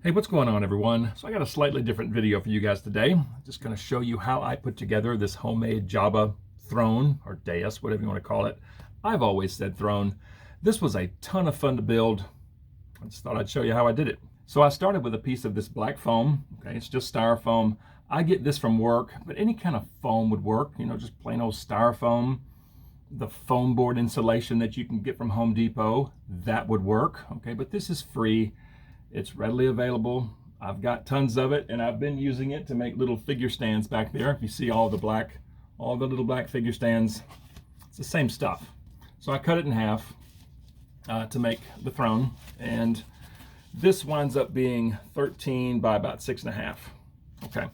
Hey, what's going on, everyone? So I got a slightly different video for you guys today. I'm just going to show you how I put together this homemade Jabba throne, or dais, whatever you want to call it. I've always said throne. This was a ton of fun to build. I just thought I'd show you how I did it. So I started with a piece of this black foam. Okay, it's just styrofoam. I get this from work, but any kind of foam would work. You know, just plain old styrofoam. The foam board insulation that you can get from Home Depot, that would work. Okay, but this is free. It's readily available. I've got tons of it, and I've been using it to make little figure stands back there. If you see all the little black figure stands, it's the same stuff. So I cut it in half to make the throne, and this winds up being 13 by about 6.5. Okay,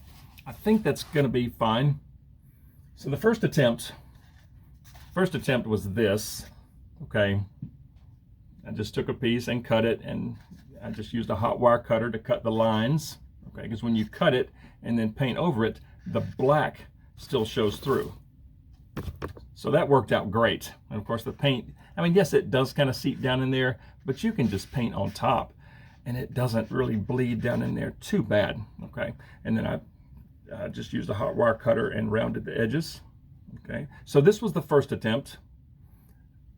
I think that's gonna be fine. So the first attempt was this. Okay, I just took a piece and cut it, and I just used a hot wire cutter to cut the lines, okay, because when you cut it and then paint over it, the black still shows through. So that worked out great. And of course the paint, I mean, yes, it does kind of seep down in there, but you can just paint on top and it doesn't really bleed down in there too bad, okay? And then I just used a hot wire cutter and rounded the edges, okay? So this was the first attempt,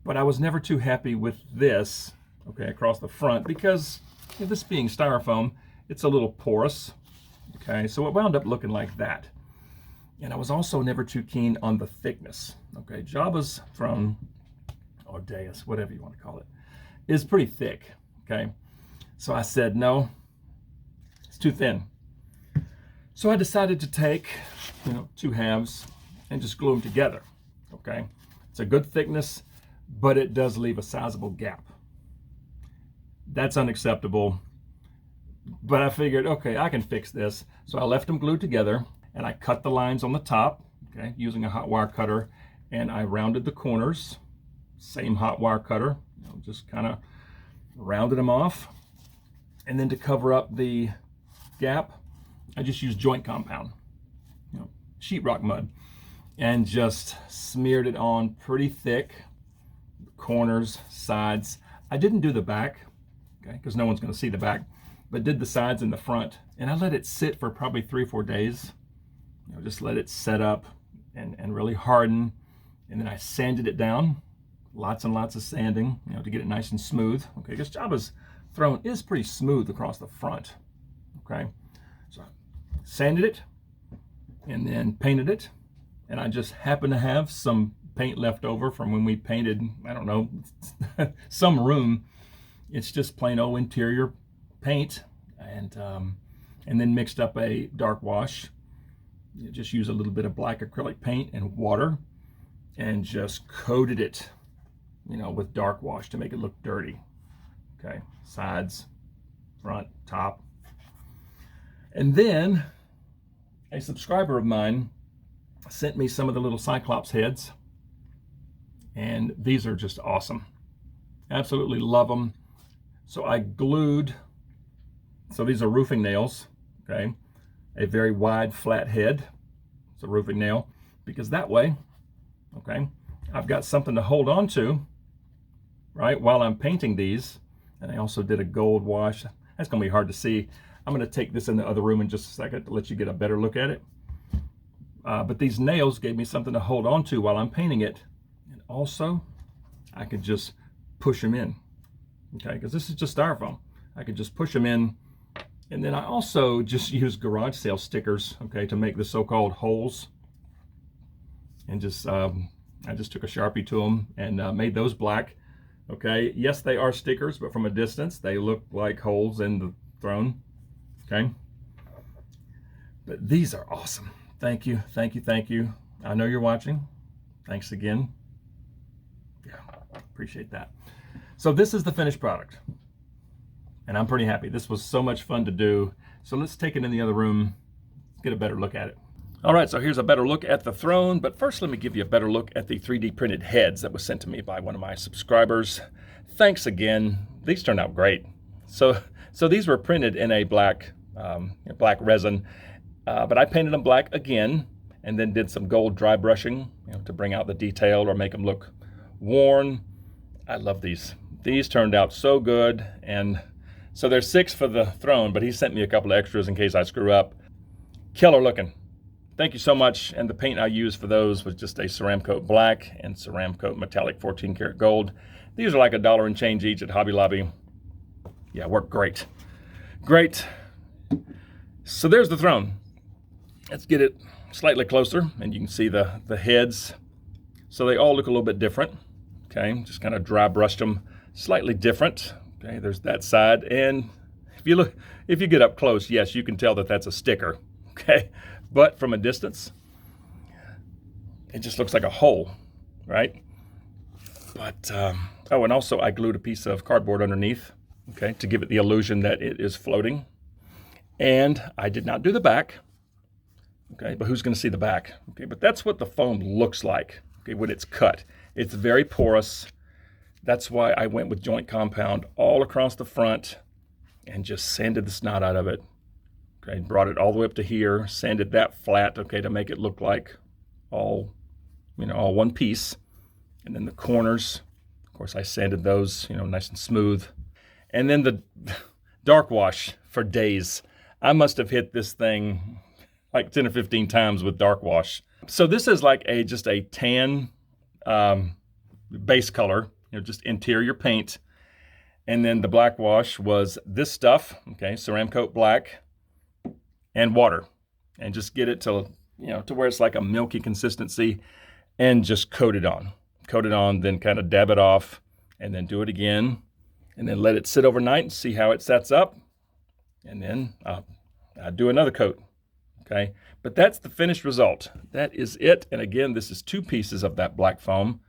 but I was never too happy with this, okay, across the front, because this being styrofoam, it's a little porous, okay? So it wound up looking like that. And I was also never too keen on the thickness, okay? Jabba's throne, or dais, whatever you want to call it, is pretty thick, okay? So I said, no, it's too thin. So I decided to take, two halves and just glue them together, okay? It's a good thickness, but it does leave a sizable gap. That's unacceptable, but I figured, okay, I can fix this. So I left them glued together, and I cut the lines on the top, okay, using a hot wire cutter, and I rounded the corners, same hot wire cutter, just kind of rounded them off. And then to cover up the gap, I just used joint compound, sheetrock mud, and just smeared it on pretty thick, corners, sides. I didn't do the back, okay, because no one's going to see the back, but did the sides and the front, and I let it sit for probably 3 or 4 days. Just let it set up and really harden, and then I sanded it down, lots and lots of sanding, to get it nice and smooth. Okay, because Jabba's throne is pretty smooth across the front. Okay, so I sanded it and then painted it, and I just happened to have some paint left over from when we painted, I don't know, some room. It's just plain old interior paint, and then mixed up a dark wash. You just use a little bit of black acrylic paint and water, and just coated it, with dark wash to make it look dirty. Okay, sides, front, top. And then a subscriber of mine sent me some of the little Cyclops heads, and these are just awesome. Absolutely love them. So I glued, so these are roofing nails, okay? A very wide flat head. It's a roofing nail, because that way, okay, I've got something to hold on to, right, while I'm painting these. And I also did a gold wash. That's gonna be hard to see. I'm gonna take this in the other room in just a second to let you get a better look at it. But these nails gave me something to hold on to while I'm painting it. And also, I could just push them in, okay, because this is just styrofoam. I could just push them in. And then I also just use garage sale stickers, okay, to make the so-called holes. And just, I just took a Sharpie to them and made those black, okay. Yes, they are stickers, but from a distance, they look like holes in the throne, okay. But these are awesome. Thank you, thank you, thank you. I know you're watching. Thanks again. Yeah, appreciate that. So this is the finished product, and I'm pretty happy. This was so much fun to do. So let's take it in the other room, get a better look at it. All right, so here's a better look at the throne, but first let me give you a better look at the 3D printed heads that was sent to me by one of my subscribers. Thanks again. These turned out great. So these were printed in a black resin, but I painted them black again, and then did some gold dry brushing, to bring out the detail or make them look worn. I love these. These turned out so good, and So there's 6 for the throne, but he sent me a couple of extras in case I screw up. Killer looking. Thank you so much. And the paint I used for those was just a Ceramcoat black and Ceramcoat metallic 14 karat gold. These are like $1 and change each at Hobby Lobby. Yeah, worked great. Great. So there's the throne. Let's get it slightly closer and you can see the heads. So they all look a little bit different. Okay, just kind of dry brushed them slightly different. Okay, there's that side. And if you get up close, yes, you can tell that that's a sticker. Okay, but from a distance, it just looks like a hole, right? But, oh, and also I glued a piece of cardboard underneath, okay, to give it the illusion that it is floating. And I did not do the back, okay, but who's going to see the back? Okay, but that's what the foam looks like, okay, when it's cut. It's very porous. That's why I went with joint compound all across the front and just sanded the snot out of it. Okay, brought it all the way up to here, sanded that flat, okay, to make it look like all one piece. And then the corners, of course, I sanded those, nice and smooth. And then the dark wash for Dais. I must have hit this thing like 10 or 15 times with dark wash. So this is like just a tan base color, just interior paint. And then the black wash was this stuff, okay, Ceramcoat black and water. And just get it to where it's like a milky consistency and just coat it on. Coat it on, then kind of dab it off and then do it again. And then let it sit overnight and see how it sets up. And then I'll do another coat, okay? But that's the finished result. That is it. And again, this is 2 pieces of that black foam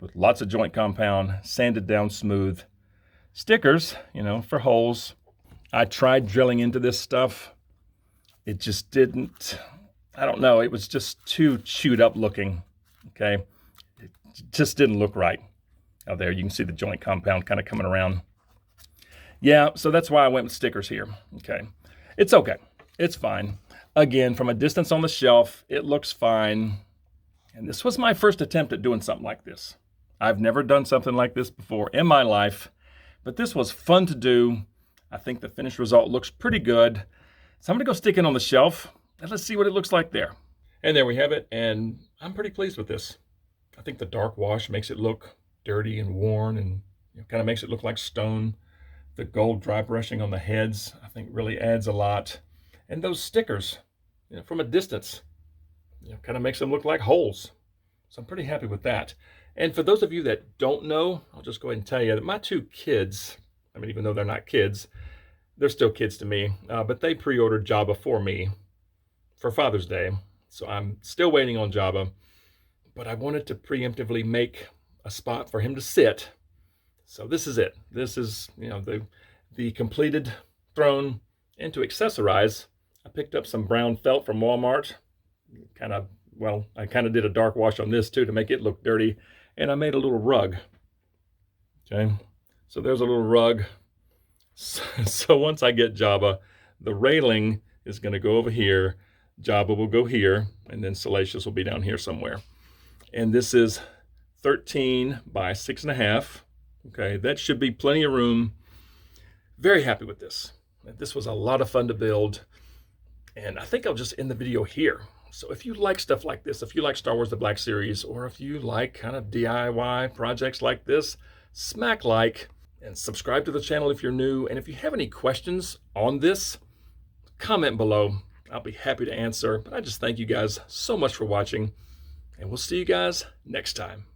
with lots of joint compound, sanded down smooth. Stickers, for holes. I tried drilling into this stuff. It just didn't, I don't know, it was just too chewed up looking, okay? It just didn't look right. Oh, there, you can see the joint compound kind of coming around. Yeah, so that's why I went with stickers here, okay? It's okay, it's fine. Again, from a distance on the shelf, it looks fine. And this was my first attempt at doing something like this. I've never done something like this before in my life, but this was fun to do. I think the finished result looks pretty good. So I'm gonna go stick it on the shelf and let's see what it looks like there. And there we have it, and I'm pretty pleased with this. I think the dark wash makes it look dirty and worn and kind of makes it look like stone. The gold dry brushing on the heads, I think really adds a lot. And those stickers, from a distance, kind of makes them look like holes. So I'm pretty happy with that. And for those of you that don't know, I'll just go ahead and tell you that my 2 kids, even though they're not kids, they're still kids to me, but they pre-ordered Jabba for me for Father's Day. So I'm still waiting on Jabba, but I wanted to preemptively make a spot for him to sit. So this is it. This is, the completed throne. And to accessorize, I picked up some brown felt from Walmart. I kind of did a dark wash on this too to make it look dirty. And I made a little rug. Okay, so there's a little rug. So once I get Jabba, the railing is going to go over here. Jabba will go here, and then Salacious will be down here somewhere. And this is 13 by 6.5. Okay, that should be plenty of room. Very happy with this. This was a lot of fun to build. And I think I'll just end the video here. So if you like stuff like this, if you like Star Wars The Black Series, or if you like kind of DIY projects like this, smack like and subscribe to the channel if you're new. And if you have any questions on this, comment below. I'll be happy to answer. But I just thank you guys so much for watching, and we'll see you guys next time.